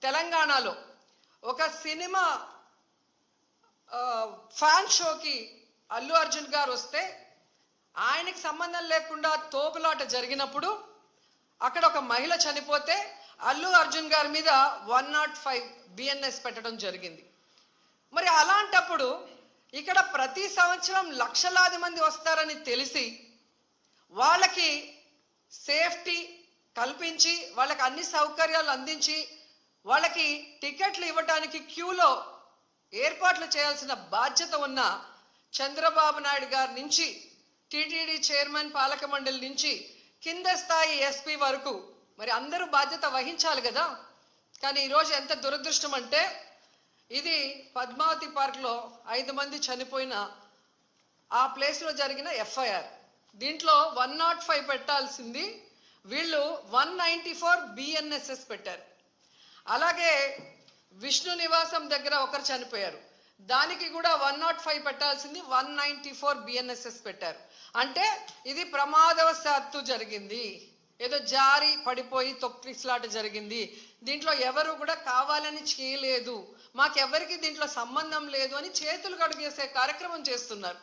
తెలంగాణలో ఒక cinema fan షోకి అల్లు అర్జున్ గారు వస్తే ఆయనకి సంబంధం లేకుండా తోపులాట జరిగినప్పుడు అక్కడ ఒక మహిళ చనిపోతే అల్లు అర్జున్ గారి మీద 105 బిఎన్ఎస్ పెట్టడం జరిగింది. మరి అలాంటప్పుడు ఇక్కడ ప్రతి సంవత్సరం లక్షలాది మంది వస్తారని తెలిసి వాళ్ళకి సేఫ్టీ కల్పించి వాళ్ళకి అన్ని సౌకర్యాలు అందించి వాళ్ళకి టికెట్లు ఇవ్వడానికి క్యూలో ఏర్పాట్లు చేయాల్సిన బాధ్యత ఉన్న చంద్రబాబు నాయుడు గారి నుంచి టీటీడీ చైర్మన్ పాలక మండలి నుంచి కింద స్థాయి ఎస్పీ వరకు మరి అందరూ బాధ్యత వహించాలి కదా. కానీ ఈరోజు ఎంత దురదృష్టం అంటే ఇది పద్మావతి పార్క్లో 5 మంది చనిపోయిన ఆ ప్లేస్లో జరిగిన ఎఫ్ఐఆర్. దీంట్లో 105 పెట్టాల్సింది వీళ్ళు 194 బిఎన్ఎస్ఎస్ పెట్టారు. అలాగే విష్ణు నివాసం దగ్గర ఒకరు చనిపోయారు, దానికి కూడా 105 పెట్టాల్సింది 194 బిఎన్ఎస్ఎస్ పెట్టారు. అంటే ఇది ప్రమాదవశాత్తు జరిగింది, ఏదో జారి పడిపోయి తొక్కిసలాట జరిగింది, దీంట్లో ఎవరు కూడా కావాలని చేయలేదు, మాకెవరికి దీంట్లో సంబంధం లేదు అని చేతులు కడుగేసే కార్యక్రమం చేస్తున్నారు.